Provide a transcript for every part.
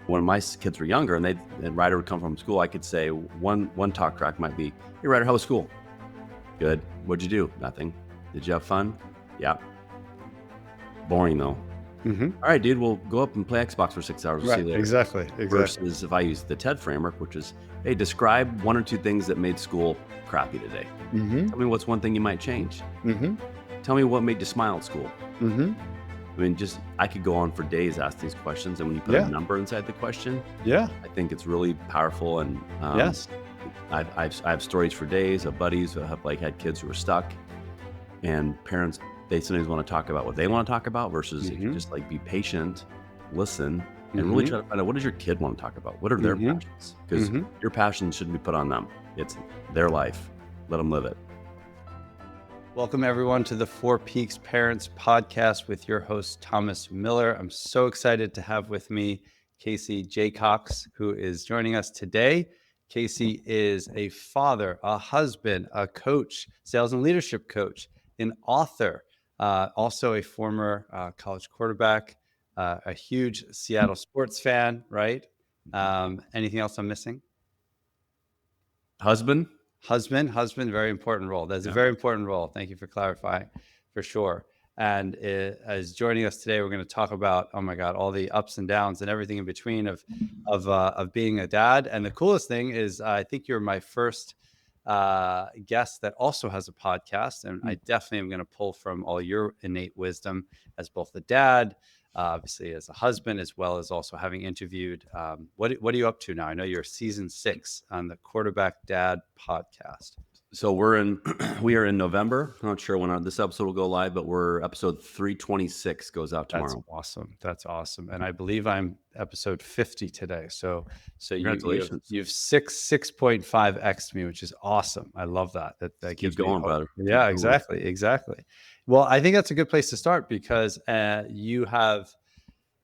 when my kids were younger and Ryder would come from school, I could say one talk track might be, "Hey Ryder, how was school?" "Good." "What'd you do?" "Nothing." "Did you have fun?" "Yeah." Boring though. Mm-hmm. "All right, dude, we'll go up and play Xbox for 6 hours. We'll see you later." Exactly. Versus if I use the TED framework, which is, hey, describe 1 or 2 things that made school crappy today. Mm-hmm. Tell me what's one thing you might change. Mm-hmm. Tell me what made you smile at school. Mm-hmm. I mean, I could go on for days asking these questions, and when you put a number inside the question, I think it's really powerful. And Yes. I have stories for days of buddies who have had kids who are stuck, and parents, they sometimes want to talk about what they want to talk about versus if you just be patient, listen, and really try to find out, what does your kid want to talk about? What are their passions? Because your passions shouldn't be put on them. It's their life. Let them live it. Welcome everyone to the Four Peaks Parents Podcast with your host, Thomas Miller. I'm so excited to have with me Casey Jacox, who is joining us today. Casey is a father, a husband, a coach, sales and leadership coach, an author, also a former college quarterback, a huge Seattle sports fan, right? Anything else I'm missing? Husband, very important role. That's a very important role. Thank you for clarifying, for sure. And as joining us today, we're going to talk about, oh my God, all the ups and downs and everything in between of being a dad. And the coolest thing is, I think you're my first guest that also has a podcast, and I definitely am going to pull from all your innate wisdom as both a dad, obviously as a husband, as well as also having interviewed. What are you up to now? I know you're season 6 on the Quarterback Dad podcast. So we are in November. I'm not sure when this episode will go live, but episode 326 goes out tomorrow. That's awesome. And I believe I'm episode 50 today. So Congratulations. you've 6.5x me, which is awesome. I love that. That keep going, brother. Yeah, exactly. Well, I think that's a good place to start because you have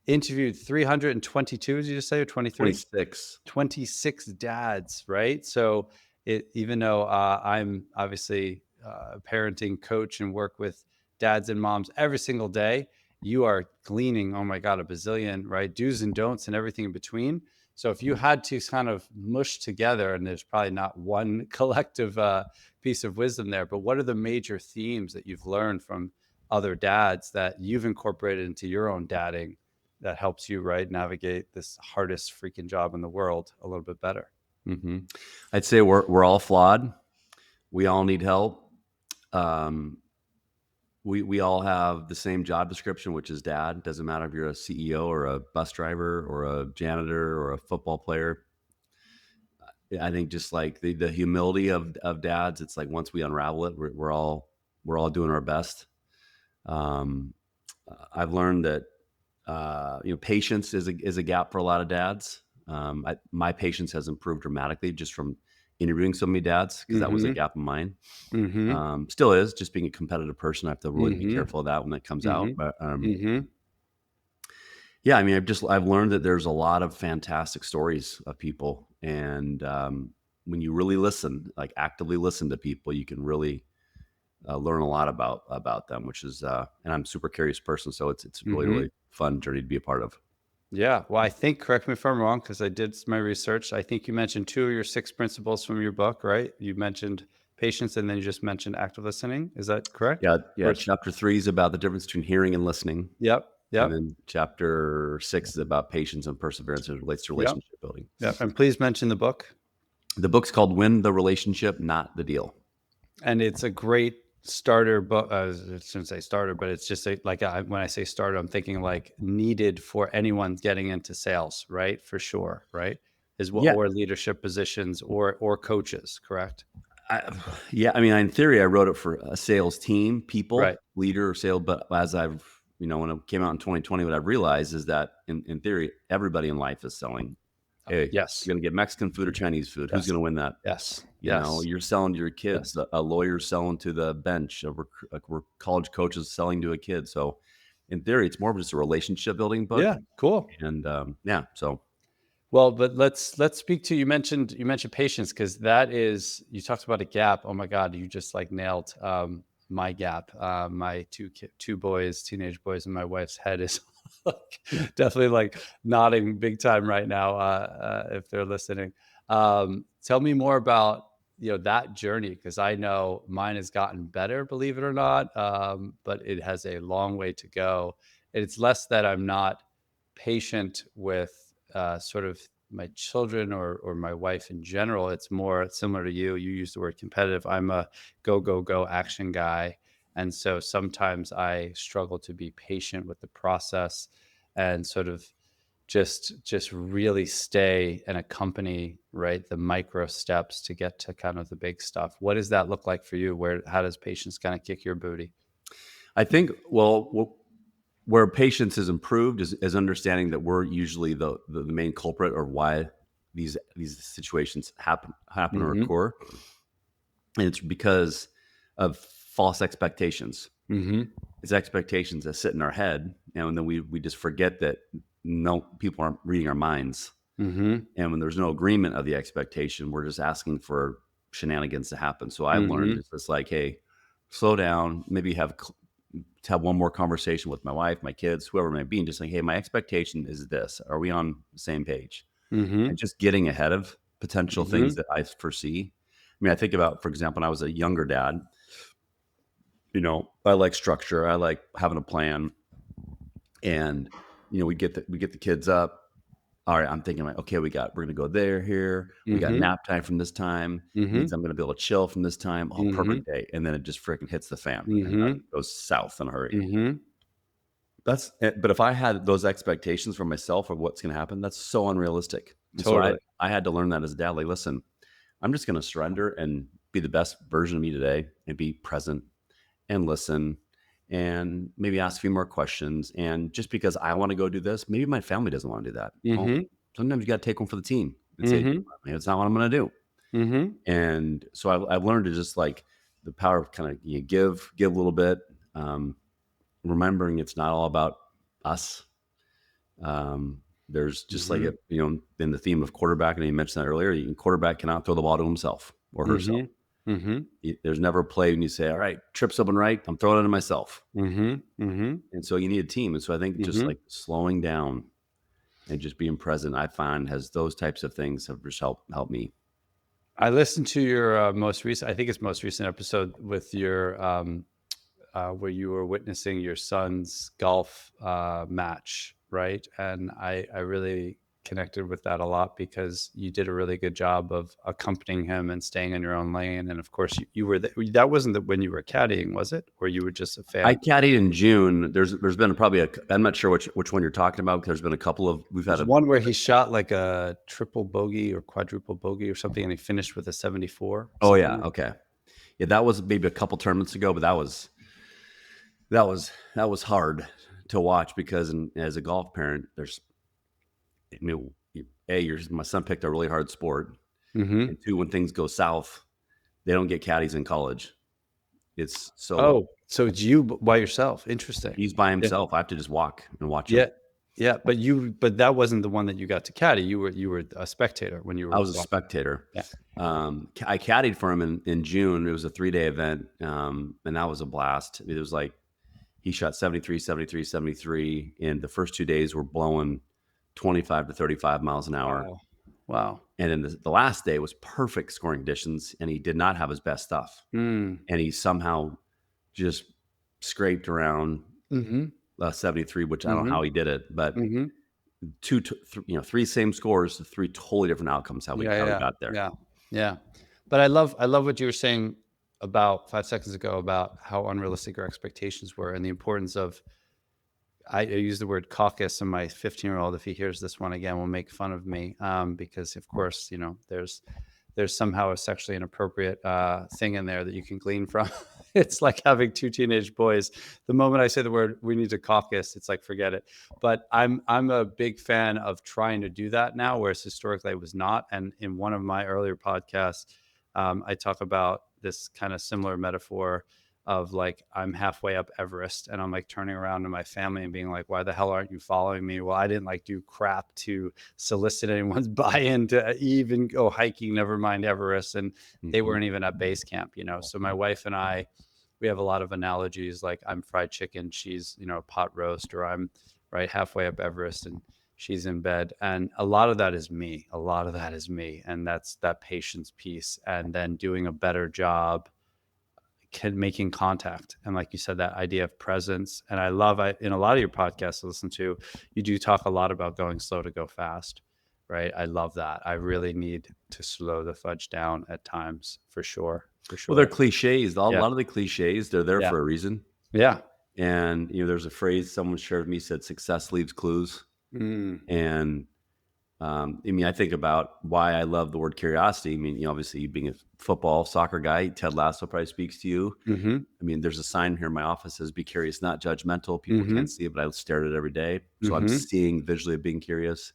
interviewed 322, did you just say, or 23? 26 dads, right? So even though I'm obviously a parenting coach and work with dads and moms every single day, you are gleaning, oh my God, a bazillion, right? Do's and don'ts and everything in between. So if you had to kind of mush together, and there's probably not one collective piece of wisdom there, but what are the major themes that you've learned from other dads that you've incorporated into your own dadding that helps you, right, navigate this hardest freaking job in the world a little bit better? I'd say we're all flawed. We all need help. We all have the same job description, which is dad. Doesn't matter if you're a CEO or a bus driver or a janitor or a football player. I think just like the humility of dads, it's like once we unravel it, we're all doing our best. I've learned that patience is a gap for a lot of dads. My patience has improved dramatically just from interviewing so many dads, because that was a gap of mine. Still is, just being a competitive person. I have to really be careful of that when it comes out. But yeah, I mean, I've learned that there's a lot of fantastic stories of people, and when you really listen, like actively listen to people, you can really learn a lot about them, which is and I'm a super curious person, so it's really really fun journey to be a part of. Yeah, well, I think, correct me if I'm wrong, because I did my research, I think you mentioned 2 of your 6 principles from your book, right? You mentioned patience, and then you just mentioned active listening. Is that correct? Yeah. Chapter 3 is about the difference between hearing and listening. Yep. And then chapter 6 is about patience and perseverance as it relates to relationship building. Yep. And please mention the book. The book's called Win the Relationship, Not the Deal. And it's a great starter book. I shouldn't say starter, but it's just when I say starter, I'm thinking like needed for anyone getting into sales, right? For sure, right? Or leadership positions or coaches, correct? I mean, in theory, I wrote it for a sales team, people, right, leader or sales. But as when it came out in 2020, what I've realized is that in theory, everybody in life is selling. Hey, yes, you're going to get Mexican food or Chinese food. Who's going to win that? Yes. You know, you're selling to your kids. A lawyer's selling to the bench. A college coach is selling to a kid. So in theory, it's more of just a relationship building book. Yeah, cool. And so. Well, but let's speak to, you mentioned patience, because that is, you talked about a gap. Oh my God, you just nailed my gap. My two boys, teenage boys, and my wife's head is Definitely like nodding big time right now, if they're listening. Tell me more about, that journey, because I know mine has gotten better, believe it or not, but it has a long way to go. It's less that I'm not patient with sort of my children or my wife in general. It's more similar to you. You use the word competitive. I'm a go, go, go action guy. And so sometimes I struggle to be patient with the process and sort of just really stay and accompany, right, the micro steps to get to kind of the big stuff. What does that look like for you? How does patience kind of kick your booty? I think, well, where patience is improved is understanding that we're usually the main culprit, or why these situations happen or Mm-hmm. occur, and it's because of false expectations. Mm-hmm. It's expectations that sit in our head, and then we just forget that no, people aren't reading our minds. Mm-hmm. And when there's no agreement of the expectation, we're just asking for shenanigans to happen. So I've learned Mm-hmm. it's just like, hey, slow down, maybe to have one more conversation with my wife, my kids, whoever it may be, and just like, hey, my expectation is this. Are we on the same page? Mm-hmm. And just getting ahead of potential things Mm-hmm. that I foresee. I mean, I think about, for example, when I was a younger dad, I like structure. I like having a plan. And, we get the kids up. All right, I'm thinking like, okay, we're gonna go there, here. We got Mm-hmm. nap time from this time. Mm-hmm. Means I'm gonna be able to chill from this time. Oh, Mm-hmm. perfect day. And then it just freaking hits the fan and Mm-hmm. goes south in a hurry. Mm-hmm. But if I had those expectations for myself of what's gonna happen, that's so unrealistic. And so I Totally. I had to learn that as a dad. Like, listen, I'm just gonna surrender and be the best version of me today and be present and listen and maybe ask a few more questions. And just because I want to go do this, maybe my family doesn't want to do that. Well, Mm-hmm. sometimes you got to take one for the team and say, Mm-hmm. maybe it's not what I'm going to do. Mm-hmm. And so I've learned to just like the power of kind of give a little bit, remembering it's not all about us. There's just like Mm-hmm. in the theme of quarterback, and you mentioned that earlier. Quarterback cannot throw the ball to himself or herself. Mm-hmm. Mm-hmm. There's never a play when you say, "All right, trip someone right, I'm throwing it to myself." Mm-hmm. Mm-hmm. And so you need a team. And so I think just Mm-hmm. like slowing down and just being present, I find has those types of things have just helped me. I listened to your most recent, I think it's most recent episode with your where you were witnessing your son's golf match, right? And I really connected with that a lot because you did a really good job of accompanying him and staying in your own lane. And of course, you were that wasn't when you were caddying, was it? Or you were just a I fan? caddied in June. There's been probably I'm not sure which one you're talking about, because there's been a couple of we've had There's a one where he shot like a triple bogey or quadruple bogey or something, and he finished with a 74, oh something yeah, like okay. Yeah, that was maybe a couple tournaments ago, but that was hard to watch because as a golf parent, there's my son picked a really hard sport, that. Mm-hmm. and two, when things go south, they don't get caddies in college. It's solo. Oh, so it's you by yourself. Interesting. He's by Yeah. himself. I have to just walk and watch him. Yeah. Yeah. But that wasn't the one that you got to caddy. You were a spectator when you I were was a watching. spectator. Yeah. I caddied for him in June. It was a 3-day event, and that was a blast. It was like he shot 73, 73, 73, and the first 2 days were blowing 25 to 35 miles an hour. Wow. Wow. And then the last day was perfect scoring conditions, and he did not have his best stuff. Mm. And he somehow just scraped around Mhm. 73, which I don't know how Mhm. he did it, but Mhm. three same scores, three totally different outcomes Yeah, how we yeah. got there. Yeah. Yeah. But I love what you were saying about 5 seconds ago about how unrealistic our expectations were and the importance of I use the word caucus, and my 15-year-old, if he hears this one again, will make fun of me because, of course, there's somehow a sexually inappropriate thing in there that you can glean from. It's like having two teenage boys. The moment I say the word "we need to caucus," it's like forget it. But I'm a big fan of trying to do that now, whereas historically I was not. And in one of my earlier podcasts, I talk about this kind of similar metaphor of like I'm halfway up Everest and I'm like turning around to my family and being like, why the hell aren't you following me? Well, I didn't like do crap to solicit anyone's buy-in to even go hiking, never mind Everest. And they Mhm. weren't even at base camp. So my wife and I, we have a lot of analogies like I'm fried chicken, she's, pot roast, or right? Halfway up Everest, and she's in bed. And a lot of that is me. A lot of that is me. And that's that patience piece. And then doing a better job making contact. And like you said, that idea of presence. And in a lot of your podcasts I listen to, you do talk a lot about going slow to go fast, right? I love that. I really need to slow the fudge down at times, for sure. For Well, they're sure. cliches. A Yeah. lot of the cliches, they're there Yeah. for a reason. Yeah. And, there's a phrase someone shared with me, said, success leaves clues. And I think about why I love the word curiosity. Obviously, you being a football, soccer guy, Ted Lasso probably speaks to you. There's a sign here in my office that says, be curious, not judgmental. People can't see it, but I stare at it every day. So I'm seeing visually of being curious.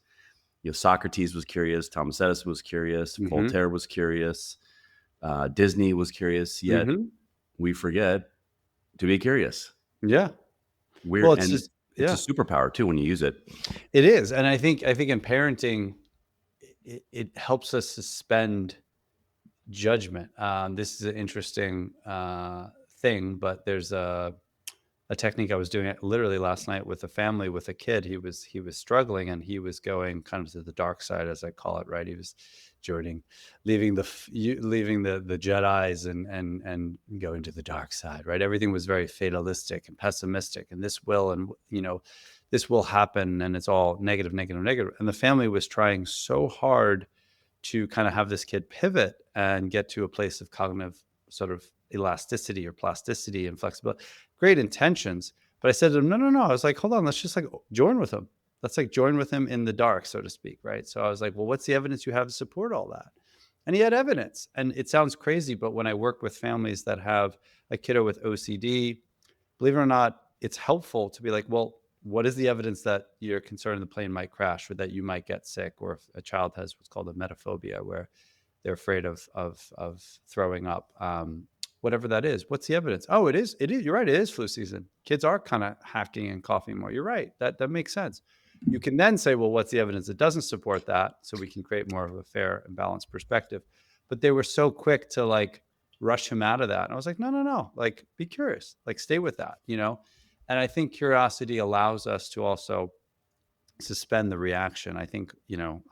Socrates was curious. Thomas Edison was curious. Voltaire was curious. Disney was curious. Yet we forget to be curious. Yeah. Weird. Well, It's a superpower too when you use it. It is. And I think in parenting, it helps us suspend judgment. This is an interesting thing, but there's a technique I was doing literally last night with a family with a kid. He was struggling, and he was going kind of to the dark side, as I call it. Right, he was leaving the Jedis and going to the dark side. Right, everything was very fatalistic and pessimistic, and this will happen, and it's all negative, negative, negative. And the family was trying so hard to kind of have this kid pivot and get to a place of cognitive sort of elasticity or plasticity and flexibility. Great intentions. But I said to him, no. I was like, hold on, let's just join with him. Let's join with him in the dark, so to speak. Right. So I was like, well, what's the evidence you have to support all that? And he had evidence. And it sounds crazy, but when I work with families that have a kiddo with OCD, believe it or not, it's helpful to be like, well, what is the evidence that you're concerned the plane might crash, or that you might get sick, or if a child has what's called a metaphobia, where they're afraid of throwing up, whatever that is. What's the evidence? Oh, it is. You're right. It is flu season. Kids are kind of hacking and coughing more. You're right. That makes sense. You can then say, well, what's the evidence that doesn't support that? So we can create more of a fair and balanced perspective. But they were so quick to rush him out of that. And I was like, no. Be curious. Stay with that, And I think curiosity allows us to also suspend the reaction. I think,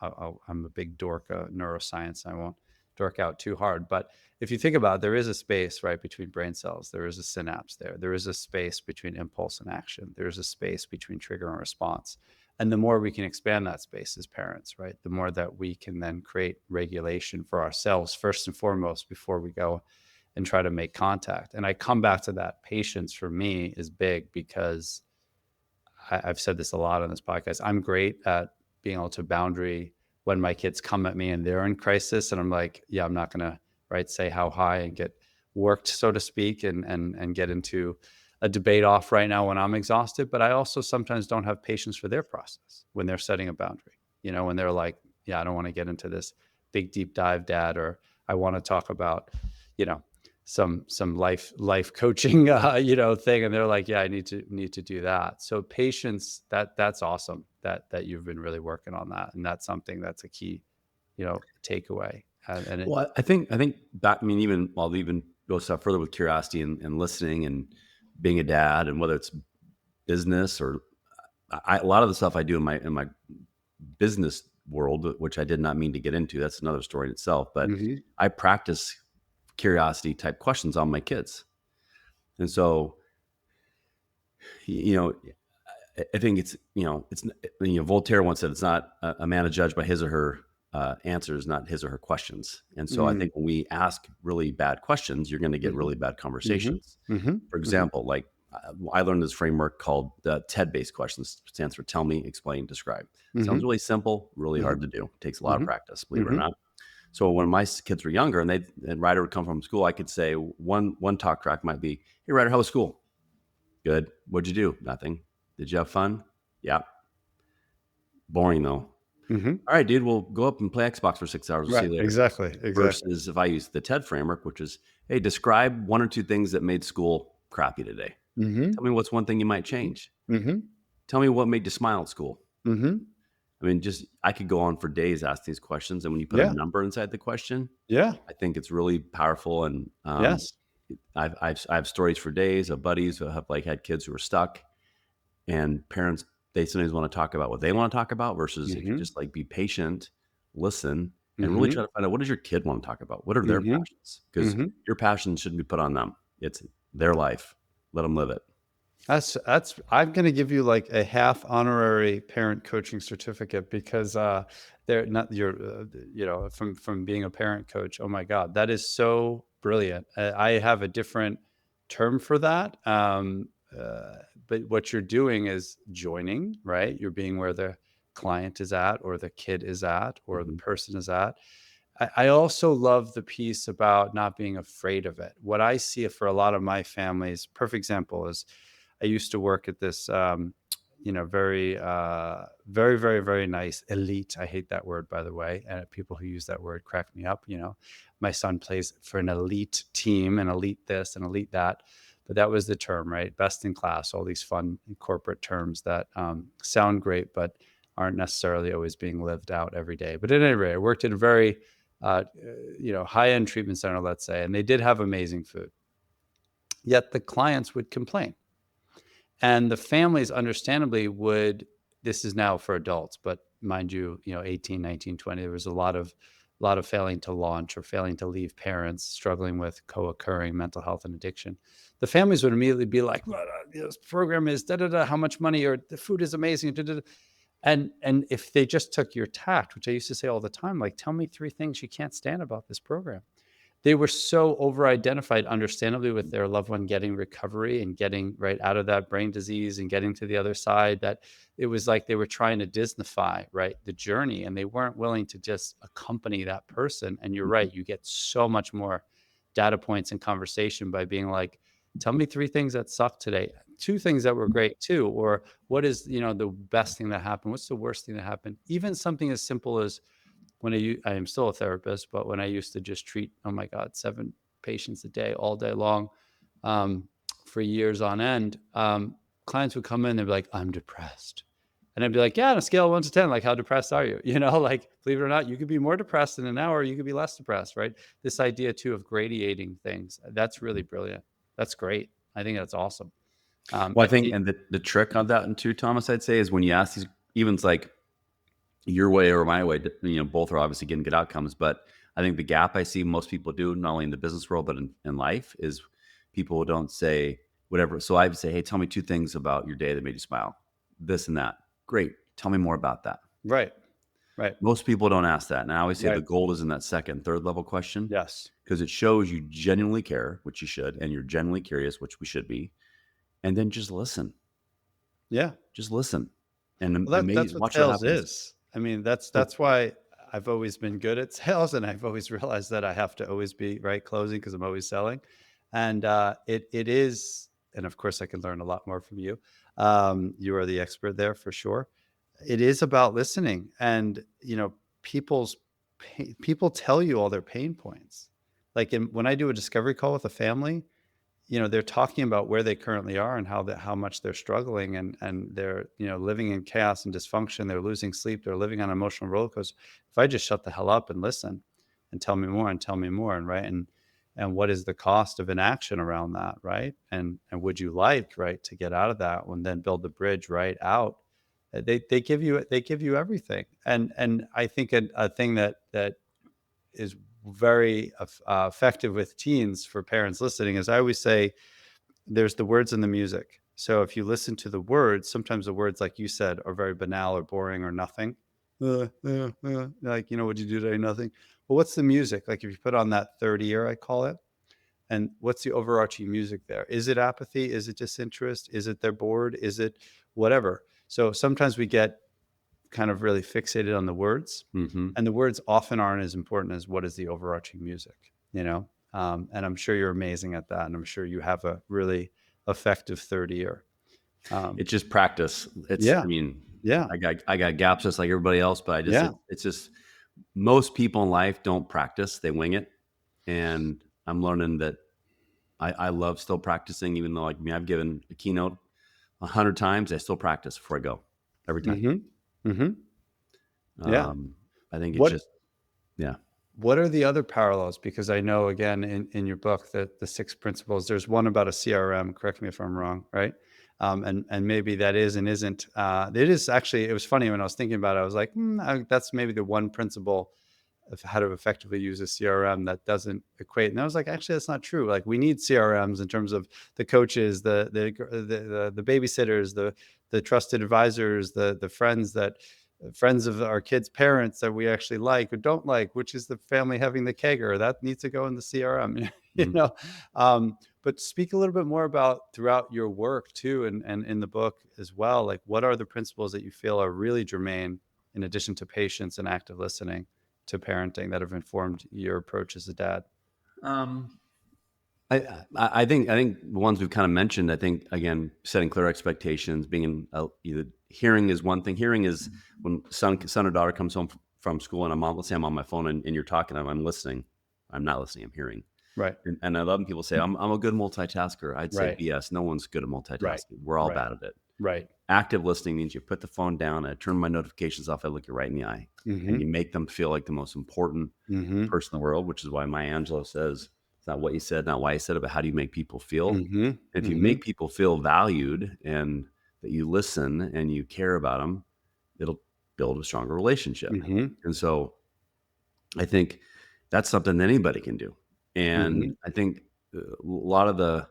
I'm a big dork of neuroscience. I won't dork out too hard. But if you think about it, there is a space, right, between brain cells. There is a synapse there. There is a space between impulse and action. There is a space between trigger and response. And the more we can expand that space as parents, right, the more that we can then create regulation for ourselves, first and foremost, before we go and try to make contact. And I come back to that. Patience for me is big, because I've said this a lot on this podcast. I'm great at being able to boundary when my kids come at me and they're in crisis. And I'm like, yeah, I'm not going to say how high and get worked, so to speak, and get into a debate off right now when I'm exhausted. But I also sometimes don't have patience for their process when they're setting a boundary, when they're like, yeah, I don't want to get into this big deep dive, Dad, or I want to talk about, some life coaching, thing. And they're like, yeah, I need to do that. So patience, that's awesome that you've been really working on that. And that's something that's a key, takeaway. Well, I think that, even I'll even go a step further with curiosity and listening and being a dad, and whether it's business or a lot of the stuff I do in my business world, which I did not mean to get into, that's another story in itself, but I practice curiosity type questions on my kids. And so, I think it's Voltaire once said, it's not a man to judge by his or her answers, not his or her questions. And so I think when we ask really bad questions, you're going to get really bad conversations. For example, I learned this framework called the TED-based questions. It stands for tell me, explain, describe. Sounds really simple, really hard to do. It takes a lot of practice, believe it or not. So when my kids were younger and Ryder would come from school, I could say one talk track might be, hey, Ryder, how was school? Good. What'd you do? Nothing. Did you have fun? Yeah. Boring though. All right, dude, we'll go up and play Xbox for 6 hours. We'll see you later. Exactly. Versus if I use the TED framework, which is, hey, describe one or two things that made school crappy today. Tell me what's one thing you might change. Tell me what made you smile at school. I could go on for days asking these questions. And when you put a number inside the question, I think it's really powerful. And yes, I have stories for days of buddies who have had kids who were stuck, and parents, they sometimes want to talk about what they want to talk about versus if you Mm-hmm. just like be patient, listen, and really Mm-hmm. try to find out what does your kid want to talk about? What are their Mm-hmm. passions? Because Mm-hmm. your passions shouldn't be put on them. It's their life. Let them live it. That's I'm going to give you like a half honorary parent coaching certificate because they're not you're from being a parent coach. Oh my God, that is so brilliant. I have a different term for that. But what you're doing is joining, right? You're being where the client is at, or the kid is at, or the Mhm. person is at. I also love the piece about not being afraid of it. What I see for a lot of my families, perfect example is I used to work at this, very, very, very, very nice elite. I hate that word, by the way. And people who use that word crack me up. My son plays for an elite team, and elite this and elite that. But that was the term, right? Best in class, all these fun corporate terms that sound great, but aren't necessarily always being lived out every day. But at any rate, I worked at a very, high-end treatment center, let's say, and they did have amazing food. Yet the clients would complain, and the families understandably would. This is now for adults, but mind you, 18, 19, 20, there was a lot of failing to launch or failing to leave parents struggling with co-occurring mental health and addiction. The families would immediately be like, well, this program is da da da, how much money, or the food is amazing, da, da, da. And if they just took your tact, which I used to say all the time, like, tell me 3 things you can't stand about this program. They were so over-identified, understandably, with their loved one getting recovery and getting right out of that brain disease and getting to the other side, that it was like they were trying to Disneyfy, right, the journey, and they weren't willing to just accompany that person. And you're Mhm. right, you get so much more data points and conversation by being like, "Tell me 3 things that sucked today, 2 things that were great too," or, "What is, the best thing that happened? What's the worst thing that happened?" Even something as simple as I am still a therapist, but when I used to just treat, oh my God, 7 patients a day, all day long, um, for years on end, clients would come in, they'd be like, "I'm depressed." And I'd be like, "Yeah, on a scale of 1 to 10, like, how depressed are you?" Like, believe it or not, you could be more depressed in an hour, you could be less depressed, right? This idea too of gradiating things, that's really brilliant. That's great. I think that's awesome. Well, I If think, the and the trick on that, and too, Thomas, I'd say, is when you ask these, even it's like your way or my way, both are obviously getting good outcomes. But I think the gap I see most people do, not only in the business world, but in life, is people don't say whatever. So I would say, hey, tell me 2 things about your day that made you smile. This and that. Great. Tell me more about that. Right, right, Most people don't ask that. And I always say the right. gold is in that second, third level question, Yes. because it shows you genuinely care, which you should, and you're genuinely curious, which we should be. And then just listen. Yeah. Just listen and Well, that's what watch what sales happens. is. I mean, that's So that's why I've always been good at sales, and I've always realized that I have to always be right closing because I'm always selling. And it is, and of course, I can learn a lot more from you. You are the expert there for sure. It is about listening, and people's people tell you all their pain points. Like when I do a discovery call with a family, they're talking about where they currently are and how much they're struggling, and they're, living in chaos and dysfunction. They're losing sleep. They're living on an emotional roller coaster. If I just shut the hell up and listen and tell me more and tell me more, and right, and what is the cost of inaction around that, right? And would you like, right, to get out of that and then build the bridge right out? They give you everything. And I think a thing that is very effective with teens, for parents listening, is I always say there's the words and the music. So if you listen to the words, sometimes the words, like you said, are very banal or boring or nothing. Like, what'd you do today? Nothing. Well, what's the music? Like if you put on that third ear, I call it, and what's the overarching music there? Is it apathy? Is it disinterest? Is it they're bored? Is it whatever? So sometimes we get kind of really fixated on the words, hmm and the words often aren't as important as what is the overarching music, and I'm sure you're amazing at that, and I'm sure you have a really effective third ear. um, it's just practice. yeah, I mean, yeah, I got gaps just like everybody else, but yeah. it's just most people in life don't practice; they wing it. And I'm learning that I love still practicing, even though, like me, I've given a keynote 100 times. I still practice before I go every time. Mm-hmm. Mm-hmm. Yeah. Um, I think it's what just, yeah. what are the other parallels? Because I know, again, in your book, that the 6 principles, there's one about a CRM, correct me if I'm wrong, right? And maybe that is and isn't. It is actually. It was funny when I was thinking about it. I was like, that's maybe the one principle of how to effectively use a CRM that doesn't equate. And I was like, actually, that's not true. Like, we need CRMs in terms of the coaches, the babysitters, the trusted advisors, the friends of our kids' parents that we actually like or don't like, which is the family having the kegger that needs to go in the CRM. you Mhm. know. But speak a little bit more about throughout your work too, and in the book as well. Like, what are the principles that you feel are really germane, in addition to patience and active listening, to parenting, that have informed your approach as a dad? Um, I think the ones we've kind of mentioned. I think again, setting clear expectations, being either hearing is one thing. Hearing is when son or daughter comes home from school and let's say I'm on my phone and you're talking, I'm listening. I'm not listening. I'm hearing. Right. And I love when people say I'm a good multitasker. I'd say Right. BS. No one's good at Right. multitasking. We're all Right. bad at it. Right. Active listening means you put the phone down, I turn my notifications off, I look you right in the eye, and Mm-hmm. you make them feel like the most important Mm-hmm. person in the world, which is why Maya Angelou says, it's not what you said, not why you said it, but how do you make people feel? Mm-hmm. And if you Mm-hmm. make people feel valued and that you listen and you care about them, it'll build a stronger relationship. Mm-hmm. And so I think that's something that anybody can do. Mm-hmm. And I think a lot of the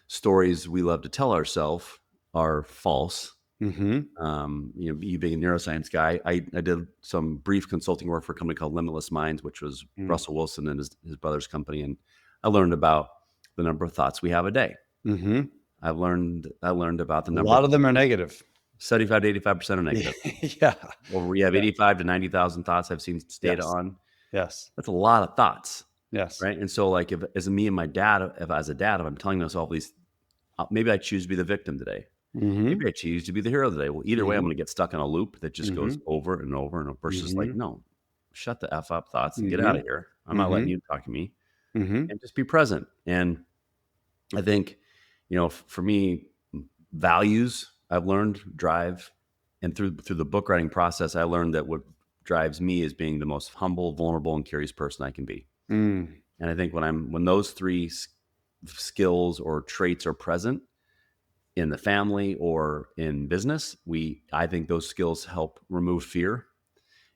stories we love to tell ourselves are false. Mm-hmm. You being a neuroscience guy, I did some brief consulting work for a company called Limitless Minds, which was Russell Wilson and his brother's company. And I learned about the number of thoughts we have a day. Mm-hmm. I learned about the A number lot of of them are negative. 75 to 85% are negative. Yeah. Well, we have Yeah. 85 to 90,000 thoughts I've seen data Yes. on. Yes. That's a lot of thoughts. Yes. Right. And so like if as me and my dad, if as a dad, if I'm telling myself these, maybe I choose to be the victim today. Mm-hmm. Maybe I choose to be the hero today. Well, either way, I'm Mm-hmm. going to get stuck in a loop that just Mm-hmm. goes over and over and over versus like, Mm-hmm. no, shut the F up thoughts and get out Mm-hmm. of here. I'm not letting Mm-hmm. you talk to me Mm-hmm. and just be present. And I think, for me, values I've learned drive, and through the book writing process, I learned that what drives me is being the most humble, vulnerable, and curious person I can be. Mm. And I think when those three skills or traits are present in the family or in business, I think those skills help remove fear.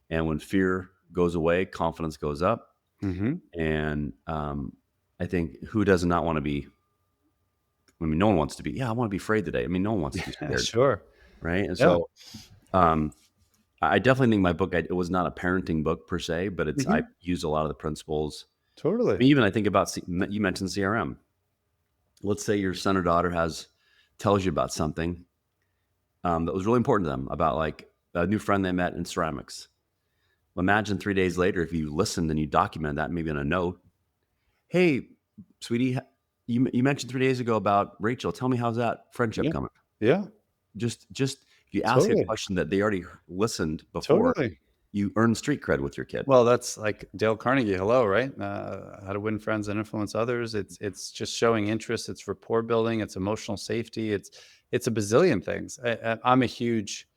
And when fear goes away, confidence goes up. Mm-hmm. And I think who does not want to be? I mean, no one wants to be. Yeah, I want to be afraid today. I mean, no one wants to be Yeah, scared, sure. right? And Yeah. so, um, I definitely think my book. It was not a parenting book per se, but I Mm-hmm. used a lot of the principles. Totally. Even I think about you mentioned CRM. Let's say your son or daughter tells you about something that was really important to them about like a new friend they met in ceramics. Imagine 3 days later if you listened and you documented that maybe in a note. Hey, sweetie, you mentioned 3 days ago about Rachel. Tell me how's that friendship Yeah. coming? Yeah. Just if you ask a Totally. question that they already listened before, Totally. you earn street cred with your kid. Well, that's like Dale Carnegie. Hello, right? How to win friends and influence others. It's just showing interest. It's rapport building. It's emotional safety. It's a bazillion things. I'm a huge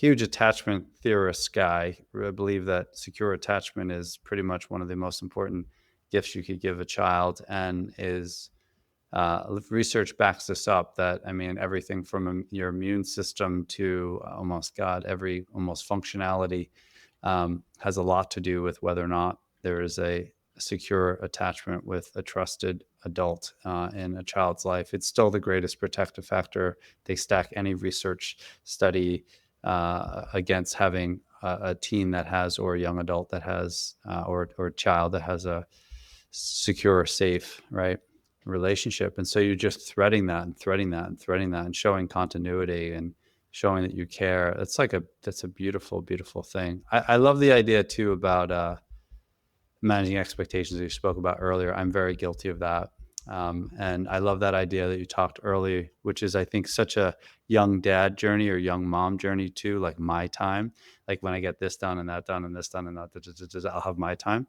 attachment theorist guy. I believe that secure attachment is pretty much one of the most important gifts you could give a child, and is research backs this up. That, I mean, everything from your immune system to almost God, every almost functionality has a lot to do with whether or not there is a secure attachment with a trusted adult in a child's life. It's still the greatest protective factor. They stack any research study against having a teen that has, or a young adult that has, or a child that has a secure, safe, right, relationship. And so you're just threading that and threading that and threading that and showing continuity and showing that you care. That's a beautiful, beautiful thing. I love the idea too about managing expectations that you spoke about earlier. I'm very guilty of that. And I love that idea that you talked early, which is, I think, such a young dad journey or young mom journey too, like my time. Like, when I get this done and that done and this done and that, I'll have my time.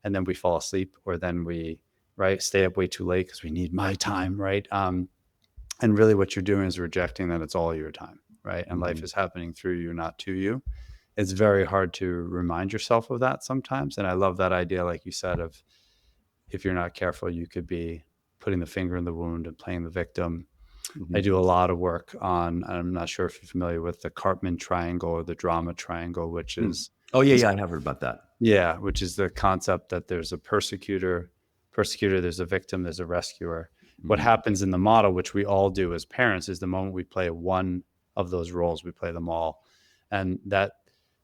And then we fall asleep, or then we, right, stay up way too late because we need my time, right? And really what you're doing is rejecting that it's all your time, right? And life Mhm. is happening through you, not to you. It's very hard to remind yourself of that sometimes. And I love that idea, like you said, of, if you're not careful, you could be putting the finger in the wound and playing the victim. And really what you're doing is rejecting that it's all your time, right? And life is happening through you, not to you. It's very hard to remind yourself of that sometimes. And I love that idea, like you said, of, if you're not careful, you could be putting the finger in the wound and playing the victim. I Mhm. do a lot of work on, I'm not sure if you're familiar with the Cartman triangle or the drama triangle, which Hmm. is Oh, yeah, this, yeah, I have heard about that. yeah, which is the concept that there's a persecutor, there's a victim, there's a rescuer. What Mhm. happens in the model, which we all do as parents, is the moment we play one of those roles, we play them all. And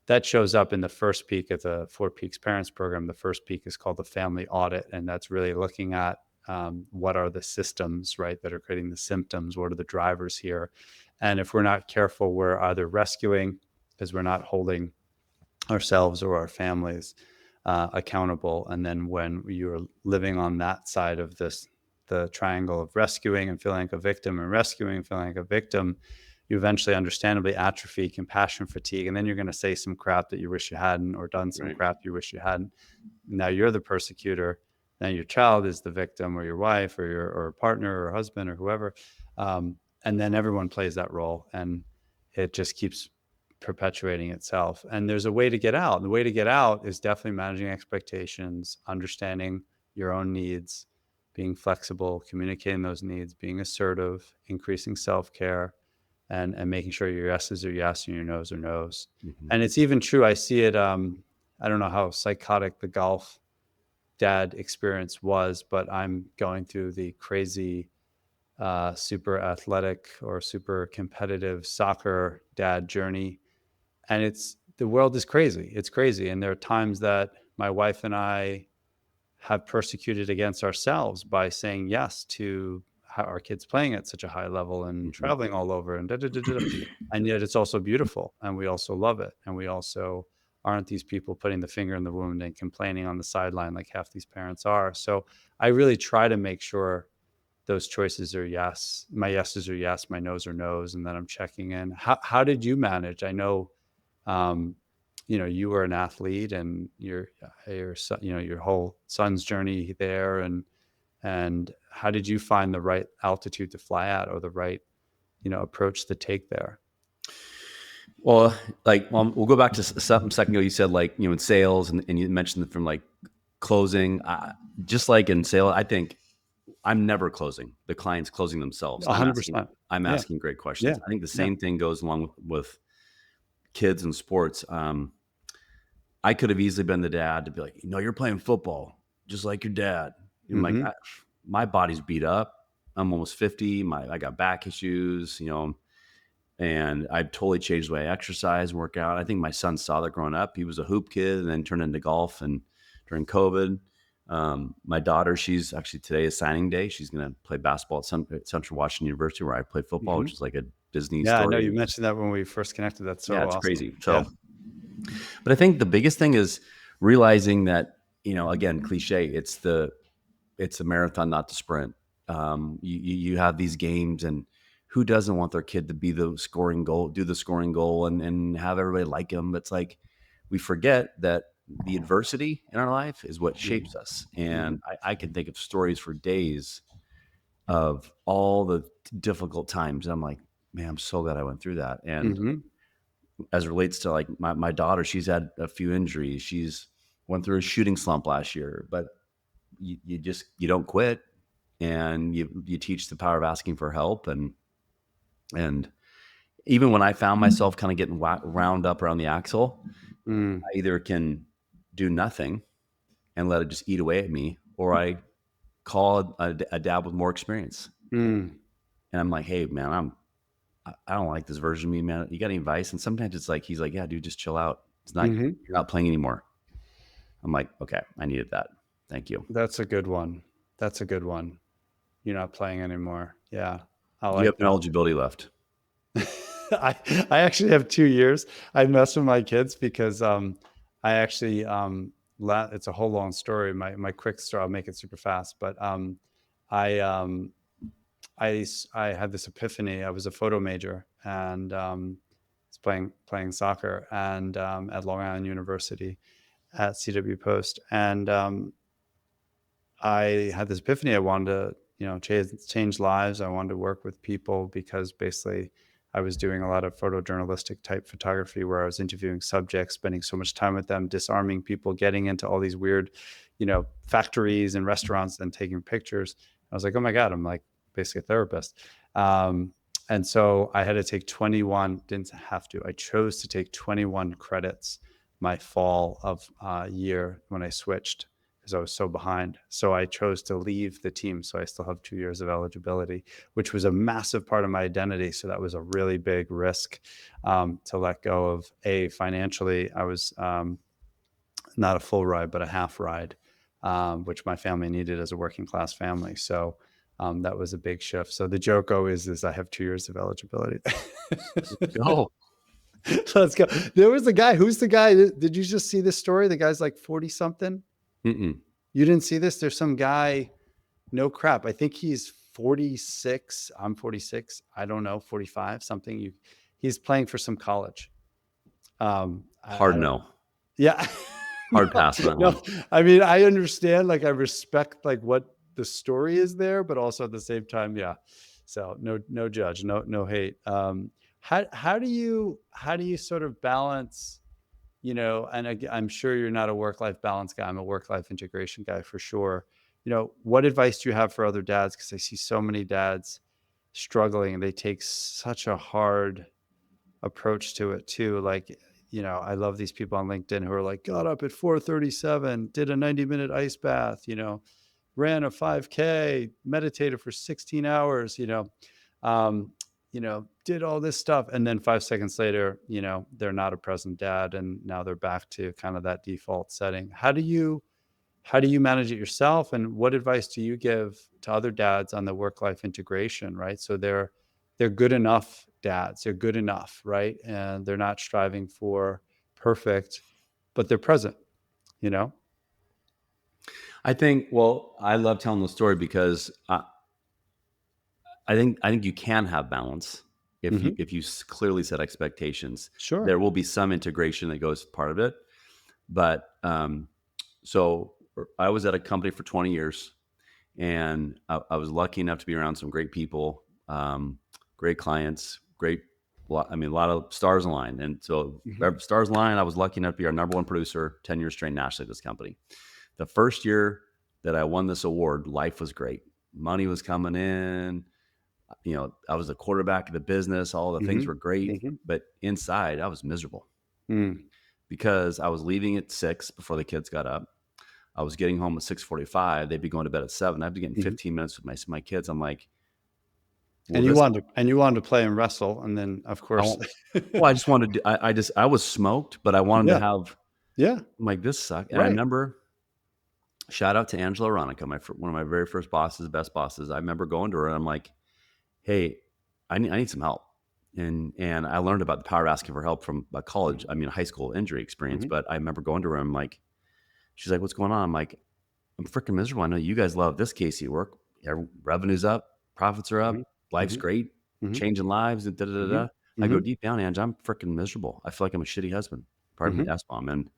that shows up in the first peak of the Four Peaks Parents Program. The first peak is called the family audit, and that's really looking at what are the systems, right, that are creating the symptoms? What are the drivers here? And if we're not careful, we're either rescuing because we're not holding ourselves or our families accountable. And then when you're living on that side of this, the triangle of rescuing and feeling like a victim and rescuing and feeling like a victim, you eventually understandably atrophy, compassion fatigue, and then you're going to say some crap that you wish you hadn't, or done some Right. crap you wish you hadn't. Now you're the persecutor. Now your child is the victim, or your wife, or your or partner, or husband, or whoever. And then everyone plays that role, and it just keeps perpetuating itself. And there's a way to get out. And the way to get out is definitely managing expectations, understanding your own needs, being flexible, communicating those needs, being assertive, increasing self-care, and making sure your yeses are yes and your nos are nos. Mhm. And it's even true. I see it. I don't know how psychotic the golf dad experience was, but I'm going through the crazy, super athletic or super competitive soccer dad journey. And the world is crazy. It's crazy. And there are times that my wife and I have persecuted against ourselves by saying yes to how our kids playing at such a high level and Mhm. traveling all over and da, da, da, da, da. And yet it's also beautiful and we also love it. And we also aren't these people putting the finger in the wound and complaining on the sideline like half these parents are. So I really try to make sure those choices are yes. My yeses are yes, my nos are nos, and then I'm checking in. How did you manage? I know, um, you were an athlete, and your son, your whole son's journey there, and how did you find the right altitude to fly at, or the right approach to take there? Well, we'll go back to something second ago. You said like, in sales, and you mentioned from like closing. Just like in sales, I think I'm never closing. The client's closing themselves. I'm asking. 100%. I'm Yeah, asking great yeah, questions. I think the yeah. same thing goes along with kids and sports. I could have easily been the dad to be like, you're playing football just like your dad. I'm like, Hmm. my body's beat up. I'm almost 50. I got back issues. And I totally changed the way I exercise and work out. I think my son saw that growing up. He was a hoop kid and then turned into golf and during COVID. My daughter, she's actually today is signing day. She's going to play basketball at Central Washington University where I played football, Hmm. which is like a Disney Yeah, I know story. you mentioned that when we first connected. That's Yeah, so it's awesome. crazy. Yeah. So, but I think the biggest thing is realizing that, again, cliche, it's a marathon, not the sprint. You have these games, and who doesn't want their kid to be the scoring goal, do the scoring goal, and have everybody like him? But it's like we forget that the adversity in our life is what Hmm. shapes us. Hmm. And I can think of stories for days of all the difficult times. I'm like, man, I'm so glad I went through that. And Hmm. as it relates to like my daughter, she's had a few injuries. She's went through a shooting slump last year, but you don't quit, and you teach the power of asking for help. And even when I found myself kind of getting wound up around the axle, Mm. I either can do nothing and let it just eat away at me, or I call a dad with more experience, Mm. and I'm like, hey man, I don't like this version of me, man. You got any advice? And sometimes it's like he's like, yeah dude, just chill out. It's not, Hmm. you're not playing anymore. I'm like, okay, I needed that. Thank you. That's a good one. That's a good one. You're not playing anymore. Yeah, I You have like no that. eligibility left. I I actually have 2 years. I mess with my kids because I actually it's a whole long story. My quick story, I'll make it super fast, but I um I had this epiphany. I was a photo major and was playing soccer and at Long Island University at CW Post, and I had this epiphany. I wanted to, change lives. I wanted to work with people because basically I was doing a lot of photojournalistic type photography where I was interviewing subjects, spending so much time with them, disarming people, getting into all these weird, factories and restaurants and taking pictures. I was like, oh my God, I'm like basically a therapist. And so I had to take 21, didn't have to, I chose to take 21 credits my fall of year when I switched because I was so behind. So I chose to leave the team. So I still have 2 years of eligibility, which was a massive part of my identity. So that was a really big risk to let go of. Financially, I was not a full ride, but a half ride, which my family needed as a working class family. So that was a big shift. So the joke always is I have 2 years of eligibility. Go. Let's go. There was the guy. Who's the guy? Did you just see this story? The guy's like 40 something. Mm-mm. You didn't see this? There's some guy. No crap. I think he's 46. I'm 46. I don't know, 45 something. He's playing for some college. Hard I don't. no. Yeah. Hard pass on that No, one. I mean, I understand, like I respect like what the story is there, but also at the same time, yeah. So no judge, no hate. How do you sort of balance, and I'm sure you're not a work-life balance guy. I'm a work-life integration guy for sure. What advice do you have for other dads? Because I see so many dads struggling and they take such a hard approach to it too. Like, I love these people on LinkedIn who are like, got up at 4:37, did a 90-minute ice bath, ran a 5K, meditated for 16 hours, um, did all this stuff. And then 5 seconds later, they're not a present dad. And now they're back to kind of that default setting. How do you manage it yourself? And what advice do you give to other dads on the work-life integration, right? So they're good enough dads. They're good enough, right? And they're not striving for perfect, but they're present, you know? Well, I love telling the story because I think you can have balance if you Mhm. clearly set expectations. Sure. There will be some integration that goes part of it, but so I was at a company for 20 years, and I was lucky enough to be around some great people, great clients, I mean, a lot of stars aligned, and so Mhm. stars aligned. I was lucky enough to be our number one producer, 10 years straight nationally at this company. The first year that I won this award, life was great. Money was coming in. I was the quarterback of the business. All the things were Mhm. great, Mhm. but inside I was miserable Mm. because I was leaving at 6 before the kids got up. I was getting home at 6:45. They'd be going to bed at 7. I'd be getting Mhm. 15 minutes with my kids. I'm like, well, And you this, wanted to play and wrestle, and then of I course, won't, well, I just wanted to, I was smoked, but I wanted to yeah, have, yeah, I'm like, this sucked. And I right. remember, shout out to Angela Aronica, one of my very first bosses, best bosses. I remember going to her and I'm like, hey, I need some help. And I learned about the power of asking for help from a college, I mean, a high school injury experience. Mhm. But I remember going to her. I'm like, she's like, what's going on? I'm like, I'm freaking miserable. I know you guys love this, Casey. Work, revenue's up, profits are Mhm. up, life's Mhm. great, Mhm. changing lives, and da da da Mhm. da. I go Mhm. deep down, Ange. I'm freaking miserable. I feel like I'm a shitty husband. Pardon me, Mhm. S bomb. And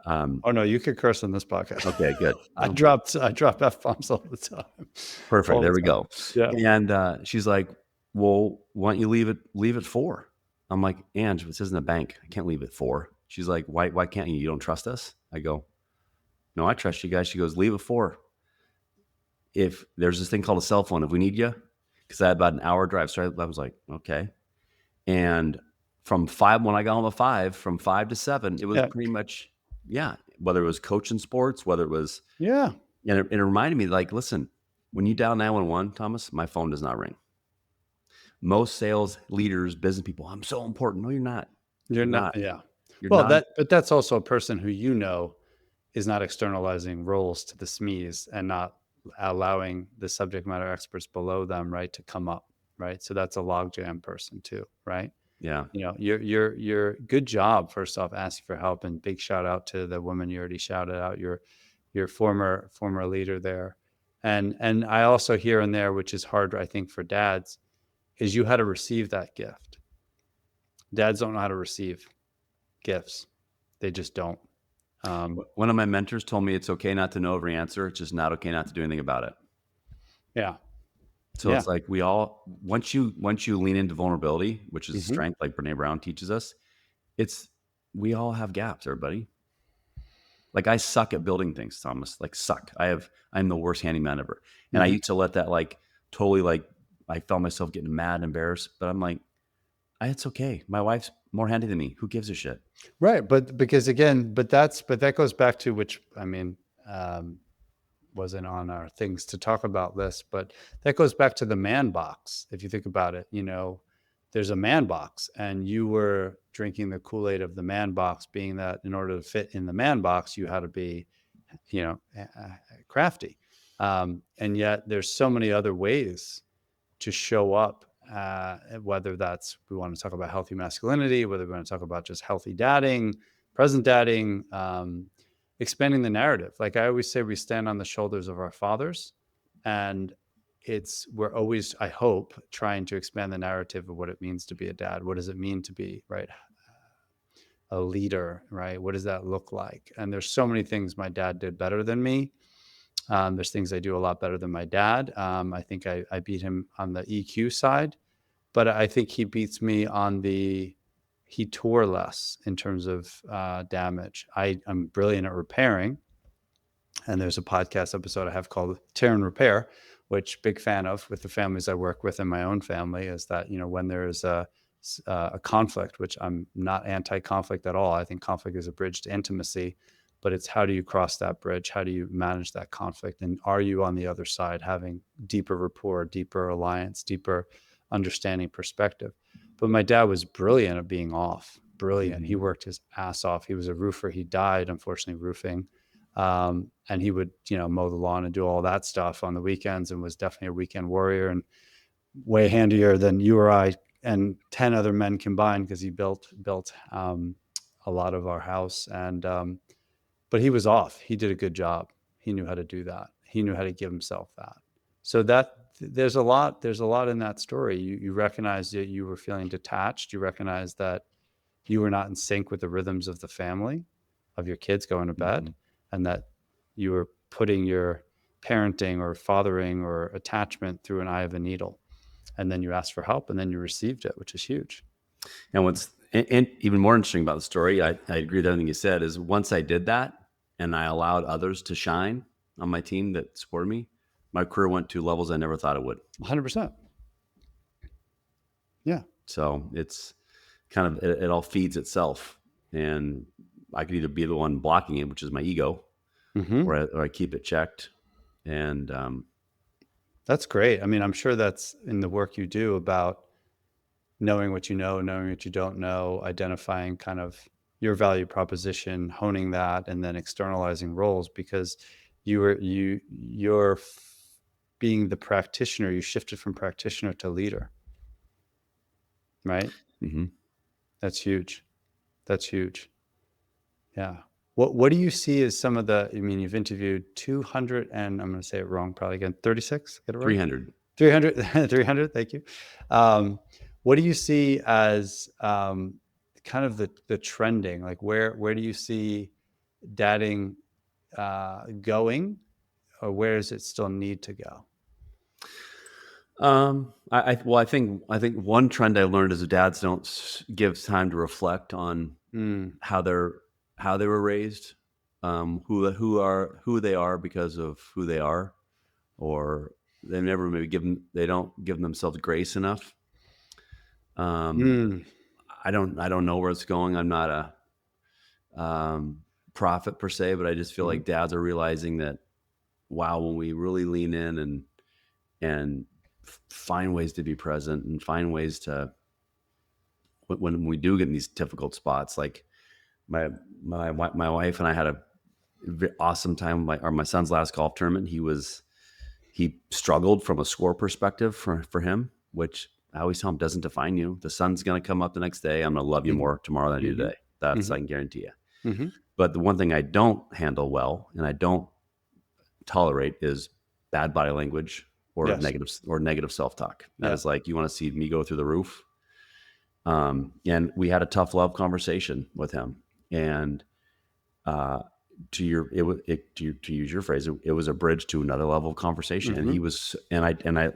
um, Oh no, you could curse on this podcast. okay, good. I Okay, drop F-bombs all the time. perfect. All the There we time. go. Yeah. And she's like, "Well, why don't you leave at 4?" I'm like, "Ange, this isn't a bank. I can't leave at 4." She's like, "Why can't you? You don't trust us?" I go, "No, I trust you guys." She goes, "Leave at 4. If there's this thing called a cell phone, if we need you," because I had about an hour drive. So I was like, "Okay." And from 5, when I got home at 5, from 5 to 7, it was Yeah. pretty much, yeah. Whether it was coaching sports, whether it was, Yeah. and it reminded me, like, listen, when you dial 911, Thomas, my phone does not ring. Most sales leaders, business people, I'm so important. No, you're not. You're You're not, not. yeah. You're Well, not. but that's also a person who is not externalizing roles to the SMEs and not allowing the subject matter experts below them, right, to come up, right? So that's a logjam person too, right? Yeah. Your good job, first off, asking for help, and big shout out to the woman you already shouted out, your former leader there. And I also here and there, which is hard, I think, for dads, is you how to receive that gift. Dads don't know how to receive gifts. They just don't. Um, One of my mentors told me it's okay not to know every answer. It's just not okay not to do anything about it. yeah. So Yeah. it's like we all, once you lean into vulnerability, which is a Hmm. strength, like Brene Brown teaches us, it's we all have gaps, everybody. Like I suck at building things, Thomas. Like suck. I'm the worst handyman ever. And I Hmm. used to let that like totally like I felt myself getting mad and embarrassed, but I'm like, it's okay. My wife's more handy than me. Who gives a shit? Right. But because again, but that goes back to which, I mean, wasn't on our things to talk about list, but that goes back to the man box. If you think about it, there's a man box, and you were drinking the Kool-Aid of the man box, being that in order to fit in the man box, you had to be, crafty. And yet there's so many other ways to show up, whether that's, we want to talk about healthy masculinity, whether we want to talk about just healthy dadding, present dadding, expanding the narrative. Like I always say, we stand on the shoulders of our fathers, and we're always, I hope, trying to expand the narrative of what it means to be a dad. What does it mean to be, right, a leader, right? What does that look like? And there's so many things my dad did better than me. There's things I do a lot better than my dad. I think I beat him on the EQ side, but I think he beats me on he tore less in terms of damage. I'm brilliant at repairing. And there's a podcast episode I have called Tear and Repair, which big fan of with the families I work with in my own family, is that, when there's a conflict, which I'm not anti-conflict at all. I think conflict is a bridge to intimacy, but it's how do you cross that bridge? How do you manage that conflict? And are you on the other side having deeper rapport, deeper alliance, deeper understanding, perspective? But my dad was brilliant at being off, brilliant. Mm-hmm. He worked his ass off. He was a roofer. He died, unfortunately, roofing. And he would, mow the lawn and do all that stuff on the weekends, and was definitely a weekend warrior, and way handier than you or I and 10 other men combined, because he built a lot of our house. And but he was off. He did a good job. He knew how to do that. He knew how to give himself that. So that there's a lot in that story. You recognize that you were feeling detached. You recognize that you were not in sync with the rhythms of the family, of your kids going to bed, mm-hmm. and that you were putting your parenting or fathering or attachment through an eye of a needle. And then you asked for help, and then you received it, which is huge. And what's even more interesting about the story, I agree with everything you said, is once I did that and I allowed others to shine on my team that supported me, my career went to levels I never thought it would. 100%. Yeah. So it's kind of, it all feeds itself. And I could either be the one blocking it, which is my ego, mm-hmm. or I keep it checked. And that's great. I mean, I'm sure that's in the work you do about knowing what you know, knowing what you don't know, identifying kind of your value proposition, honing that, and then externalizing roles, because you're being the practitioner. You shifted from practitioner to leader, right? Mm-hmm. That's huge. That's huge. Yeah. What do you see as some of the, I mean, you've interviewed 200, and I'm going to say it wrong probably again, 36? Get it right? 300. Thank you. What do you see as kind of the trending? Like where do you see dadding going, or where does it still need to go? I think one trend I learned is dads don't give time to reflect on how they were raised, who they are because of who they are, or they never they don't give themselves grace enough. I don't know where it's going. I'm not a prophet per se, but I just feel like dads are realizing that, wow, when we really lean in and find ways to be present and find ways to, when we do get in these difficult spots, like my wife and I had a awesome time. My son's last golf tournament, he struggled from a score perspective for him, which I always tell him doesn't define you. The sun's going to come up the next day. I'm going to love you more tomorrow than I do today. That's I can guarantee you. Mm-hmm. But the one thing I don't handle well and I don't tolerate is bad body language or negative self-talk. That is like, you want to see me go through the roof. And we had a tough love conversation with him, and to use your phrase, it was a bridge to another level of conversation. Mm-hmm. And he was, and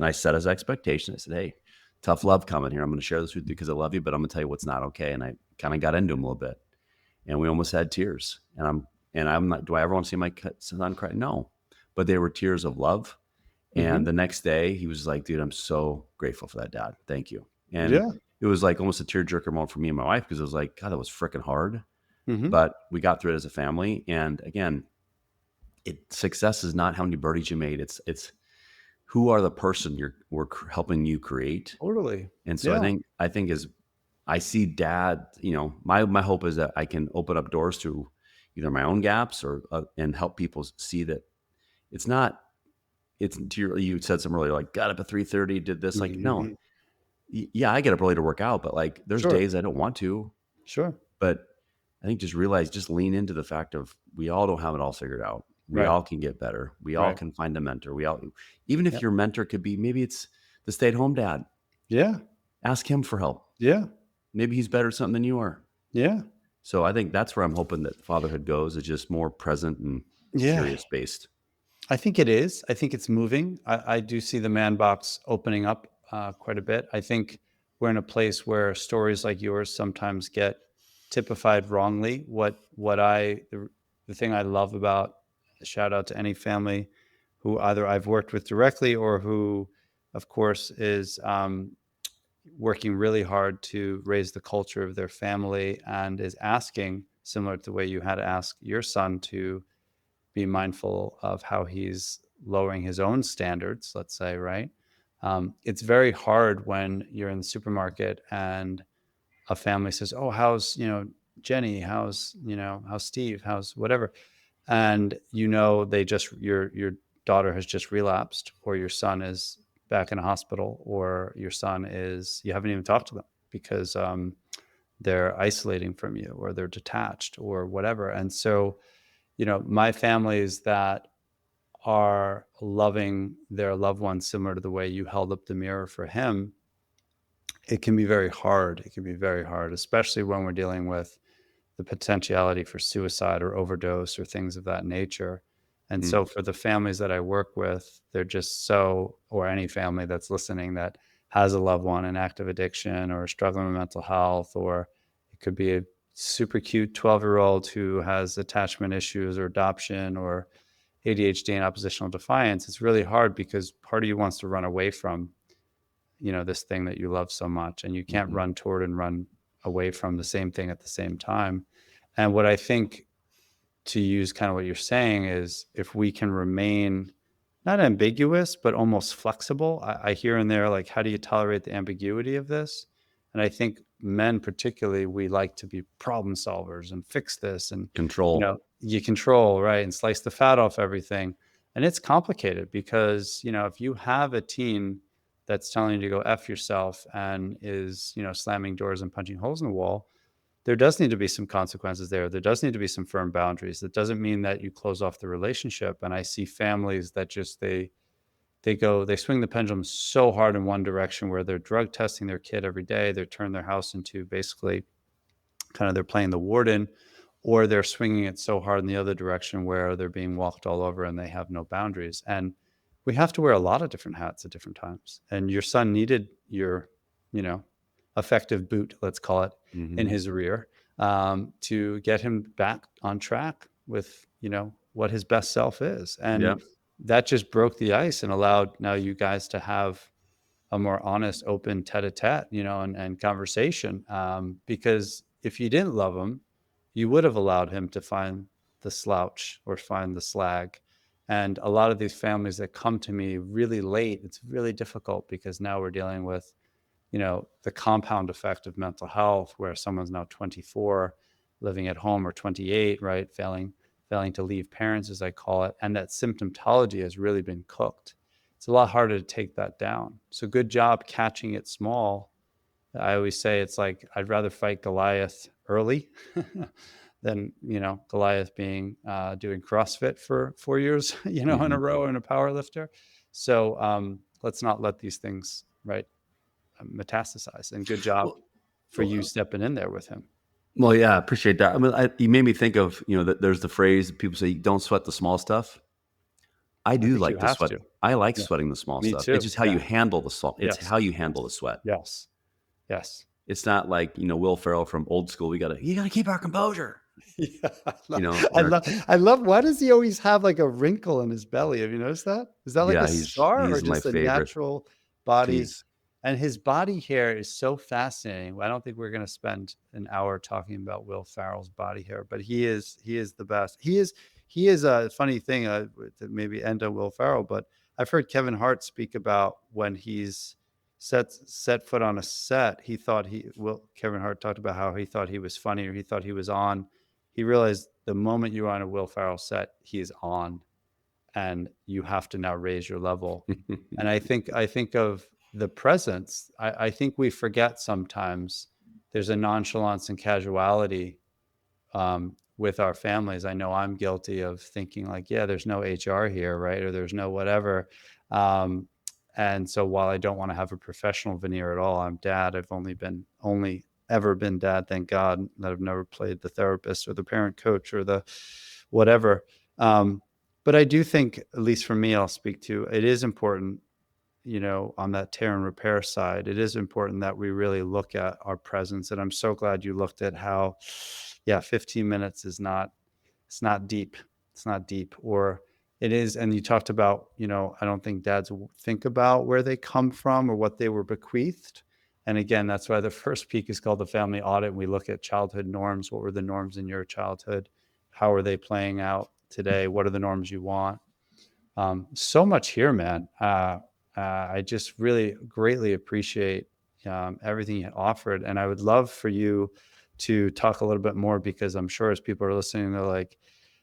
I set his expectation. I said, hey, tough love coming here. I'm going to share this with you because I love you, but I'm going to tell you what's not okay. And I kind of got into him a little bit, and we almost had tears. And I'm not, do I ever want to see my son cry? No, but they were tears of love And the next day he was like, dude, I'm so grateful for that, Dad. Thank you. And Yeah. it was like almost a tearjerker moment for me and my wife, because it was like, God, that was freaking hard. Mm-hmm. But we got through it as a family. And again, success is not how many birdies you made. It's who are the person we're helping you create. Totally. And so Yeah. I think as I see Dad, my hope is that I can open up doors to either my own gaps or and help people see that it's not. It's you said something earlier, like got up at 3:30, did this. Like, no, Mm-hmm. yeah, I get up early to work out, but like there's Sure. days I don't want to. Sure. But I think just lean into the fact of we all don't have it all figured out. We Right. all can get better. We all Right. can find a mentor. Even if Yep. your mentor could be, maybe it's the stay-at-home dad. Yeah. Ask him for help. Yeah. Maybe he's better at something than you are. Yeah. So I think that's where I'm hoping that fatherhood goes, is just more present and Yeah. curious based. I think it is. I think it's moving. I do see the man box opening up quite a bit. I think we're in a place where stories like yours sometimes get typified wrongly. The thing I love about, shout out to any family who either I've worked with directly or who, of course, is working really hard to raise the culture of their family and is asking, similar to the way you had to ask your son to be mindful of how he's lowering his own standards, let's say, right? It's very hard when you're in the supermarket and a family says, "Oh, how's Jenny? How's Steve? How's whatever?" And they just your daughter has just relapsed, or your son is back in a hospital, or your son is you haven't even talked to them because they're isolating from you, or they're detached, or whatever. And so my families that are loving their loved ones similar to the way you held up the mirror for him, it can be very hard. It can be very hard, especially when we're dealing with the potentiality for suicide or overdose or things of that nature. And Mm. so for the families that I work with, they're just so, or any family that's listening that has a loved one in active addiction or struggling with mental health, or it could be a super cute 12-year-old who has attachment issues or adoption or ADHD and oppositional defiance. It's really hard because part of you wants to run away from this thing that you love so much, and you can't Mhm. run toward and run away from the same thing at the same time. And what I think, to use kind of what you're saying, is if we can remain not ambiguous but almost flexible. I hear in there, like, how do you tolerate the ambiguity of this? And I think men particularly, we like to be problem solvers and fix this, and Control. you control, right, and slice the fat off everything. And it's complicated because if you have a teen that's telling you to go F yourself and is, slamming doors and punching holes in the wall, there does need to be some consequences there. There does need to be some firm boundaries. That doesn't mean that you close off the relationship. And I see families that just they swing the pendulum so hard in one direction, where they're drug testing their kid every day. They're turning their house into basically kind of, they're playing the warden, or they're swinging it so hard in the other direction where they're being walked all over and they have no boundaries. And we have to wear a lot of different hats at different times. And your son needed your, you know, effective boot, let's call it, in Mhm. his rear, to get him back on track with, what his best self is. And Yeah. that just broke the ice and allowed now you guys to have a more honest, open tete-a-tete, and conversation. Because if you didn't love him, you would have allowed him to find the slouch or find the slag. And a lot of these families that come to me really late, it's really difficult because now we're dealing with, the compound effect of mental health, where someone's now 24 living at home, or 28, right? Failing to leave parents, as I call it. And that symptomatology has really been cooked. It's a lot harder to take that down. So good job catching it small. I always say it's like, I'd rather fight Goliath early than, Goliath being doing CrossFit for 4 years, in a Mhm. row, and a power lifter. So let's not let these things, right, metastasize. And good job Well, for you well, stepping in there with him. yeah, I appreciate that. I mean, you made me think of, that there's the phrase that people say, "Don't sweat the small stuff." I I do think you like to have sweat. to. I like Yeah. sweating the small Me stuff. It's too. just how Yeah. you handle the salt. It's Yes. how you handle the Yes. sweat. Yes. Yes. It's not like, Will Ferrell from Old School. You gotta keep our composure. Yeah, You know, I or love, I love. Why does he always have like a wrinkle in his belly? Have you noticed that? Is that like a yeah, scar or he's my just a favorite. natural body? He's And his body hair is so fascinating. I don't think we're going to spend an hour talking about Will Ferrell's body hair, but he is the best. He is a funny thing to maybe end on Will Ferrell, but I've heard Kevin Hart speak about when he's set foot on a set. He thought he Will Kevin Hart talked about how he thought he was funny or he thought he was on. He realized the moment you're on a Will Ferrell set, he is on, and you have to now raise your level. And I think of the presence. I think we forget sometimes there's a nonchalance and casuality with our families. I know I'm guilty of thinking like, yeah, there's no HR here, right? Or there's no whatever. Um, and so while I don't want to have a professional veneer at all, I'm dad. I've only ever been dad, thank God, that I've never played the therapist or the parent coach or the whatever. Um, but I do think, at least for me, I'll speak to, it is important, on that tear and repair side, it is important that we really look at our presence. And I'm so glad you looked at how, yeah, 15 minutes is not, it's not deep. It's not deep, or it is. And you talked about, I don't think dads think about where they come from or what they were bequeathed. And again, that's why the first peak is called the family audit. We look at childhood norms. What were the norms in your childhood? How are they playing out today? What are the norms you want? So much here, man. I just really greatly appreciate everything you offered. And I would love for you to talk a little bit more, because I'm sure as people are listening, they're like,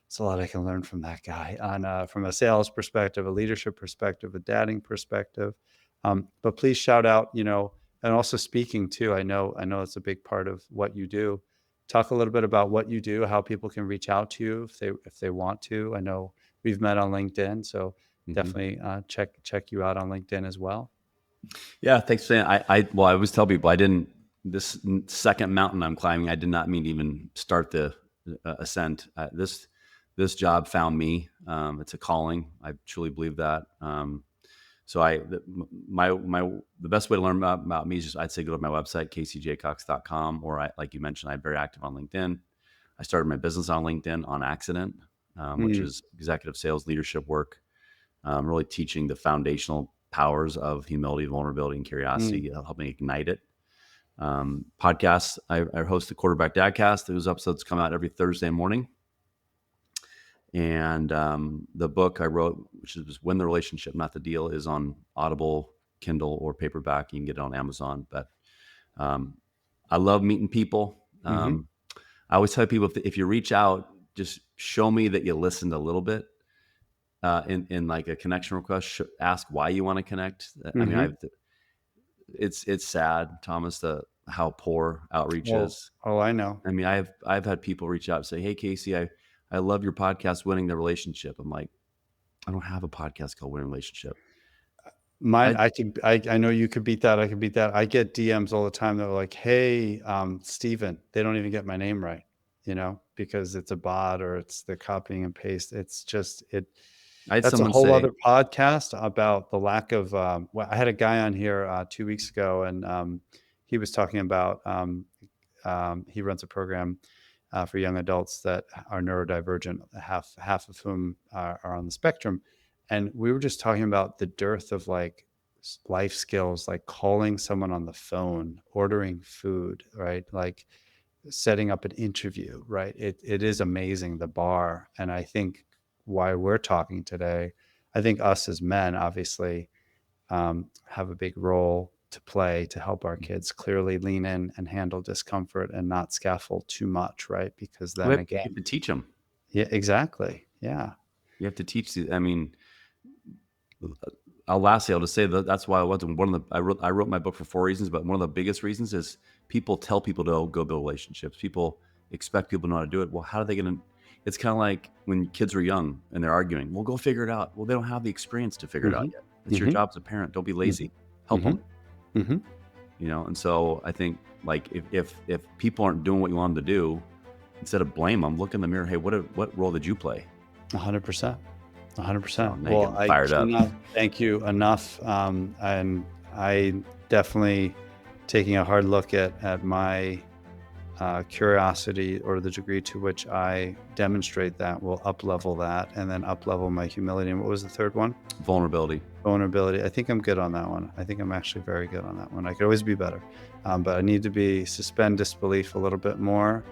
it's a lot I can learn from that guy on from a sales perspective, a leadership perspective, a dadding perspective. But please shout out, and also speaking too. I know it's a big part of what you do. Talk a little bit about what you do, how people can reach out to you if they want to. I know we've met on LinkedIn, so Mhm. definitely check you out on LinkedIn as well. Yeah, thanks for saying. Well, I always tell people I didn't second mountain I'm climbing. I did not mean to even start the ascent. This job found me. It's a calling. I truly believe that. So the best way to learn about me is just, I'd say, go to my website, caseyjacox.com, or like you mentioned, I'm very active on LinkedIn. I started my business on LinkedIn on accident, which Mm, is executive sales leadership work, really teaching the foundational powers of humility, vulnerability, and mm, curiosity, helping ignite it. Podcasts, I host the Quarterback DadCast. Those episodes come out every Thursday morning. And the book I wrote, which is Win the Relationship, Not the Deal, is on Audible, Kindle, or paperback. You can get it on Amazon. But um, I love meeting people. hmm I always tell people, if you reach out, just show me that you listened a little bit. In like a connection request, ask why you want to connect. I mean, hmm it's sad, Thomas, how poor outreach Oh, is. oh, I know. I mean, I've had people reach out and say, "Hey, Casey, I love your podcast, Winning the Relationship." I'm like, I don't have a podcast called Winning Relationship. Mine, I I know you could beat that. I could beat that. I get DMs all the time that are like, "Hey, Steven," they don't even get my name right, because it's a bot or it's the copying and paste. It's just I had that's a someone whole say, other podcast about the lack of. Well, I had a guy on here 2 weeks ago, and he was talking about he runs a program for young adults that are neurodivergent, half of whom are on the spectrum. And we were just talking about the dearth of like life skills, like calling someone on the phone, ordering food, right? Like setting up an interview, right? It is amazing, the bar. And I think why we're talking today, I think us as men obviously have a big role to play to help our kids clearly lean in and handle discomfort and not scaffold too much, right? Because "We then have, again, you have to teach them. yeah, exactly. Yeah. You have to teach the." I mean, I'll just say that's why I wasn't one of the. I wrote my book for 4 reasons, but one of the biggest reasons is people tell people to go build relationships. People expect people to know how to do it. Well, how are they going to? It's kind of like when kids are young and they're arguing. Well, go figure it out. Well, they don't have the experience to figure it out hmm yet. It's your hmm job as a parent. Don't be hmm lazy. Help hmm them. hmm And so I think, like, if people aren't doing what you want them to do, instead of blame them, look in the mirror. Hey, what role did you play? 100%. So 100%. now you get Well, me I fired up. cannot thank you enough. And I definitely taking a hard look at my curiosity, or the degree to which I demonstrate that, will up-level that, and then up-level my humility. And what was the third one? Vulnerability. Vulnerability. I think I'm good on that one. I think I'm actually very good on that one. I could always be better, but I need to suspend disbelief a little bit more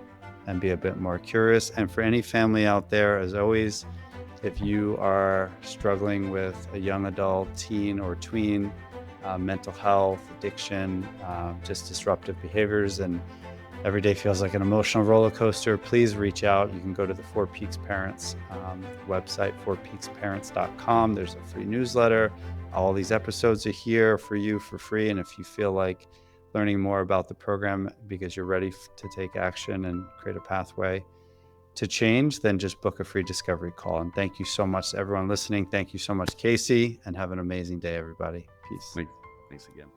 and be a bit more curious. And for any family out there, as always, if you are struggling with a young adult, teen, or tween, mental health, addiction, just disruptive behaviors, and every day feels like an emotional roller coaster, please reach out. You can go to the Four Peaks Parents website, fourpeaksparents.com. There's a free newsletter. All these episodes are here for you for free. And if you feel like learning more about the program because you're ready to take action and create a pathway to change, then just book a free discovery call. And thank you so much to everyone listening. Thank you so much, Casey, and have an amazing day, everybody. Peace. Thanks again.